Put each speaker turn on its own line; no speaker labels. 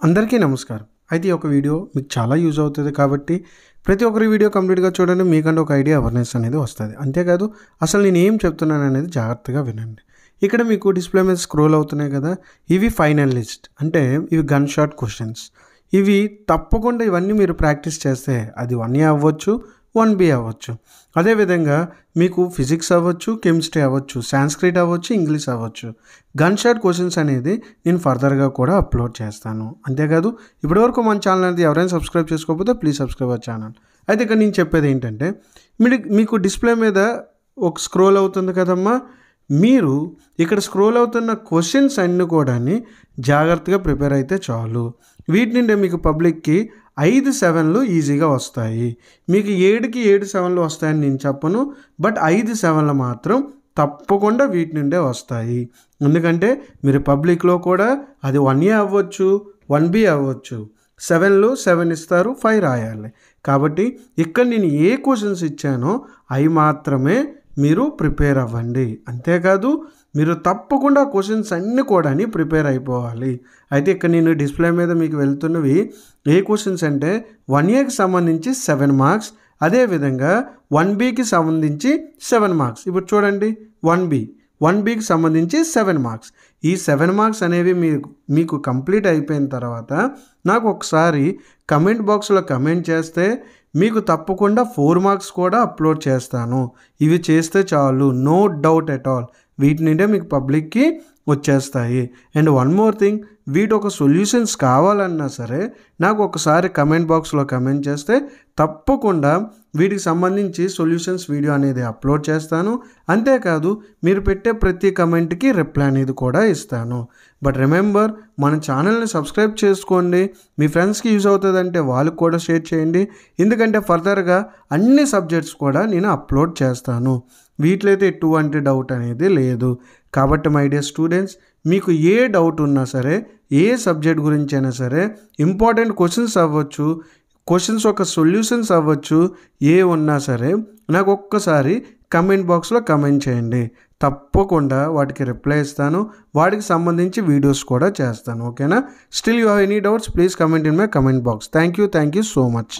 అందరికీ నమస్కారం. అయితే ఈ ఒక వీడియో మీకు చాలా యూజ్ అవుతుంది కాబట్టి ప్రతి ఒక్కరి వీడియో కంప్లీట్గా చూడండి. మీకంటే ఒక ఐడియా అవేర్నెస్ అనేది వస్తుంది. అంతేకాదు అసలు నేను ఏం చెప్తున్నాను అనేది జాగ్రత్తగా వినండి. ఇక్కడ మీకు డిస్ప్లే మీద స్క్రోల్ అవుతున్నాయి కదా, ఇవి ఫైనల్ లిస్ట్, అంటే ఇవి గన్ షాట్ క్వశ్చన్స్. ఇవి తప్పకుండా ఇవన్నీ మీరు ప్రాక్టీస్ చేస్తే అది 1A అవ్వచ్చు, 1B అవ్వచ్చు. అదేవిధంగా మీకు ఫిజిక్స్ అవ్వచ్చు, కెమిస్ట్రీ అవ్వచ్చు, సాంస్క్రిట్ అవ్వచ్చు, ఇంగ్లీష్ అవ్వచ్చు. గన్ షాట్ క్వశ్చన్స్ అనేది నేను ఫర్దర్గా కూడా అప్లోడ్ చేస్తాను. అంతేకాదు ఇప్పటివరకు మన ఛానల్ అనేది ఎవరైనా సబ్స్క్రైబ్ చేసుకోకపోతే ప్లీజ్ సబ్స్క్రైబ్ అవర్ ఛానల్. అయితే ఇక్కడ నేను చెప్పేది ఏంటంటే, మీకు డిస్ప్లే మీద ఒక స్క్రోల్ అవుతుంది కదమ్మా, మీరు ఇక్కడ స్క్రోల్ అవుతున్న క్వశ్చన్స్ అన్నీ కూడా జాగ్రత్తగా ప్రిపేర్ అయితే చాలు. వీటి నుండి మీకు పబ్లిక్కి 5 7లు ఈజీగా వస్తాయి. మీకు 7కి 7 7లు వస్తాయని నేను చెప్పను, బట్ 5 7లు మాత్రం తప్పకుండా వీటి నుండే వస్తాయి. ఎందుకంటే మీరు పబ్లిక్లో కూడా అది 1A అవ్వచ్చు, 1B అవ్వచ్చు. 7లు 7 ఇస్తారు, 5 రాయాలి. కాబట్టి ఇక్కడ నేను ఏ క్వశ్చన్స్ ఇచ్చానో అవి మాత్రమే మీరు ప్రిపేర్ అవ్వండి. అంతేకాదు మీరు తప్పకుండా క్వశ్చన్స్ అన్నీ కూడా ప్రిపేర్ అయిపోవాలి. అయితే ఇక్కడ నేను డిస్ప్లే మీద మీకు వెళ్తున్నవి ఏ క్వశ్చన్స్ అంటే 1Aకి సంబంధించి 7 మార్క్స్, అదేవిధంగా 1Bకి సంబంధించి 7 మార్క్స్. ఇప్పుడు చూడండి, 1Bకి సంబంధించి 7 మార్క్స్. ఈ 7 మార్క్స్ అనేవి మీకు కంప్లీట్ అయిపోయిన తర్వాత నాకు ఒకసారి కమెంట్ బాక్స్లో కమెంట్ చేస్తే మీకు తప్పకుండా 4 మార్క్స్ కూడా అప్లోడ్ చేస్తాను. ఇవి చేస్తే చాలు, నో డౌట్ ఎట్ ఆల్, వీటి నుండే మీకు పబ్లిక్కి వచ్చేస్తాయి. అండ్ వన్ మోర్ థింగ్, వీటి ఒక సొల్యూషన్స్ కావాలన్నా సరే నాకు ఒకసారి కమెంట్ బాక్స్లో కమెంట్ చేస్తే తప్పకుండా వీటికి సంబంధించి సొల్యూషన్స్ వీడియో అనేది అప్లోడ్ చేస్తాను. అంతేకాదు మీరు పెట్టే ప్రతి కమెంట్కి రిప్లై అనేది కూడా ఇస్తాను. బట్ రిమెంబర్, మన ఛానల్ని సబ్స్క్రైబ్ చేసుకోండి. మీ ఫ్రెండ్స్కి యూజ్ అవుతుందంటే వాళ్ళకి కూడా షేర్ చేయండి. ఎందుకంటే ఫర్దర్గా అన్ని సబ్జెక్ట్స్ కూడా నేను అప్లోడ్ చేస్తాను. వీటిలో అయితే ఎటువంటి డౌట్ అనేది లేదు. కాబట్టి మై డియర్ స్టూడెంట్స్, మీకు ఏ డౌట్ ఉన్నా సరే, ఏ సబ్జెక్ట్ గురించి అయినా సరే, ఇంపార్టెంట్ క్వశ్చన్స్ అవ్వచ్చు, క్వశ్చన్స్ ఒక సొల్యూషన్స్ అవ్వచ్చు, ఏ ఉన్నా సరే నాకు ఒక్కసారి కమెంట్ బాక్స్లో కమెంట్ చేయండి. తప్పకుండా వాటికి రిప్లై ఇస్తాను. వాటికి సంబంధించి వీడియోస్ కూడా చేస్తాను. ఓకేనా? Still you have any doubts, please comment in my comment box. Thank you so much.